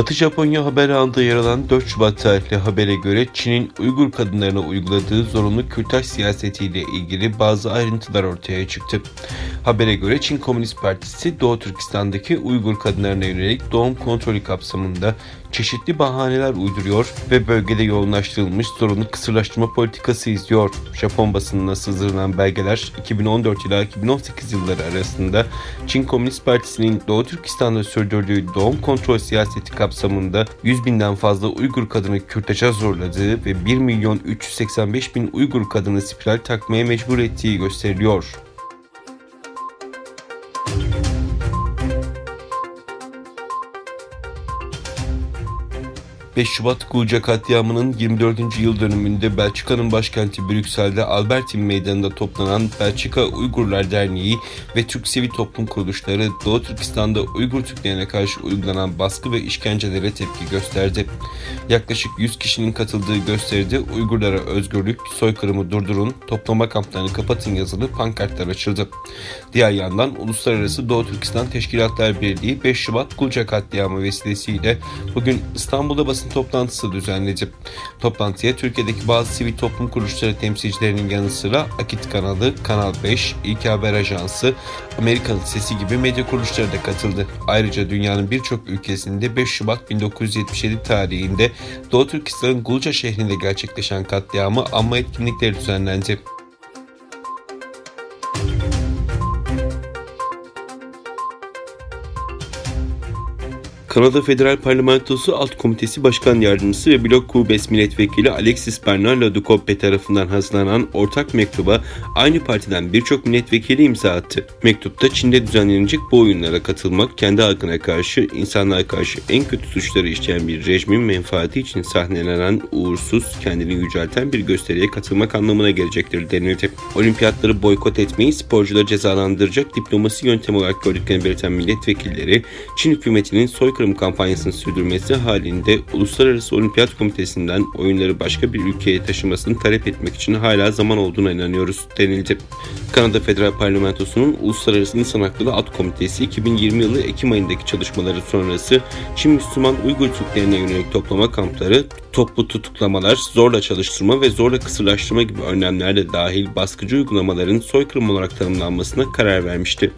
Batı Japonya haber ağında yer alan 4 Şubat tarihli habere göre Çin'in Uygur kadınlarına uyguladığı zorunlu kürtaj siyasetiyle ilgili bazı ayrıntılar ortaya çıktı. Habere göre Çin Komünist Partisi Doğu Türkistan'daki Uygur kadınlarına yönelik doğum kontrolü kapsamında çeşitli bahaneler uyduruyor ve bölgede yoğunlaştırılmış zorunlu kısırlaştırma politikası izliyor. Japon basınına sızdırılan belgeler 2014 ila 2018 yılları arasında Çin Komünist Partisi'nin Doğu Türkistan'da sürdürdüğü doğum kontrol siyaseti kapsamında 100 binden fazla Uygur kadını kürtaja zorladığı ve 1.385.000 Uygur kadını spiral takmaya mecbur ettiği gösteriliyor. 5 Şubat Gulca katliamının 24. yıl dönümünde Belçika'nın başkenti Brüksel'de Albertin Meydanı'nda toplanan Belçika Uygurlar Derneği ve Türk sivil toplum kuruluşları Doğu Türkistan'da Uygur Türklerine karşı uygulanan baskı ve işkencelere tepki gösterdi. Yaklaşık 100 kişinin katıldığı gösteride Uygurlara özgürlük, soykırımı durdurun, toplama kamplarını kapatın yazılı pankartlar açıldı. Diğer yandan Uluslararası Doğu Türkistan Teşkilatlar Birliği 5 Şubat Gulca katliamı vesilesiyle bugün İstanbul'da basın toplantısı düzenledi. Toplantıya Türkiye'deki bazı sivil toplum kuruluşları temsilcilerinin yanı sıra Akit kanalı, Kanal 5, İlk Haber Ajansı, Amerika'nın Sesi gibi medya kuruluşları da katıldı. Ayrıca dünyanın birçok ülkesinde 5 Şubat 1977 tarihinde Doğu Türkistan'ın Gulca şehrinde gerçekleşen katliamı anma etkinlikleri düzenlendi. Kanada Federal Parlamentosu Alt Komitesi Başkan Yardımcısı ve Blok Quebec Milletvekili Alexis Bernard Leducoppe tarafından hazırlanan ortak mektuba aynı partiden birçok milletvekili imza attı. Mektupta Çin'de düzenlenecek bu oyunlara katılmak, kendi halkına karşı, insanlığa karşı en kötü suçları işleyen bir rejimin menfaati için sahnelenen uğursuz, kendini yücelten bir gösteriye katılmak anlamına gelecektir denildi. Olimpiyatları boykot etmeyi sporcuları cezalandıracak diplomasi yöntemi olarak gördüklerini belirten milletvekilleri, Çin hükümetinin soykırım kampanyasını sürdürmesi halinde Uluslararası Olimpiyat Komitesi'nden oyunları başka bir ülkeye taşımasını talep etmek için hala zaman olduğuna inanıyoruz denildi. Kanada Federal Parlamentosu'nun Uluslararası İnsan Hakları Alt Komitesi 2020 yılı Ekim ayındaki çalışmaları sonrası Çin Müslüman Uygur Türklerine yönelik toplama kampları, toplu tutuklamalar, zorla çalıştırma ve zorla kısırlaştırma gibi önlemlerle dahil baskıcı uygulamaların soykırım olarak tanımlanmasına karar vermişti.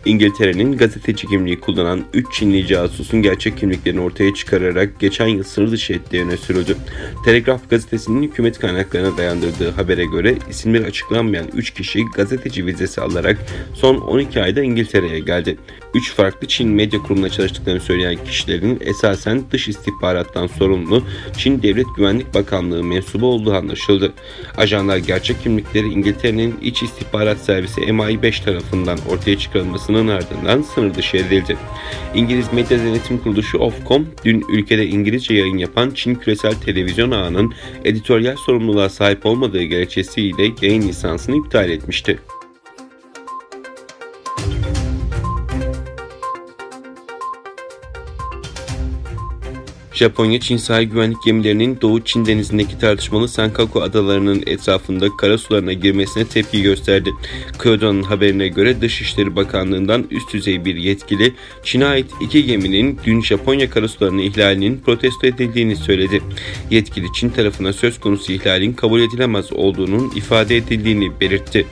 İngiltere'nin gazeteci kimliği kullanan 3 Çinli casusun gerçek kimliklerini ortaya çıkararak geçen yıl sınır dışı ettiği öne sürüldü. Telegraf gazetesinin hükümet kaynaklarına dayandırdığı habere göre isimleri açıklanmayan 3 kişi gazeteci vizesi alarak son 12 ayda İngiltere'ye geldi. 3 farklı Çin medya kurumuna çalıştıklarını söyleyen kişilerin esasen dış istihbarattan sorumlu Çin Devlet Güvenlik Bakanlığı mensubu olduğu anlaşıldı. Ajanlar gerçek kimlikleri İngiltere'nin İç İstihbarat Servisi MI5 tarafından ortaya çıkarılmasının ardından sınır dışı edildi. İngiliz medya denetim kuruluşu Ofcom, dün ülkede İngilizce yayın yapan Çin küresel televizyon ağının editoryal sorumluluğa sahip olmadığı gerekçesiyle yayın lisansını iptal etmişti. Japonya-Çin sahil güvenlik gemilerinin Doğu Çin denizindeki tartışmalı Senkaku adalarının etrafında karasularına girmesine tepki gösterdi. Kyodo'nun haberine göre Dışişleri Bakanlığı'ndan üst düzey bir yetkili, Çin'e ait 2 geminin dün Japonya karasularını ihlalinin protesto edildiğini söyledi. Yetkili Çin tarafına söz konusu ihlalin kabul edilemez olduğunun ifade edildiğini belirtti.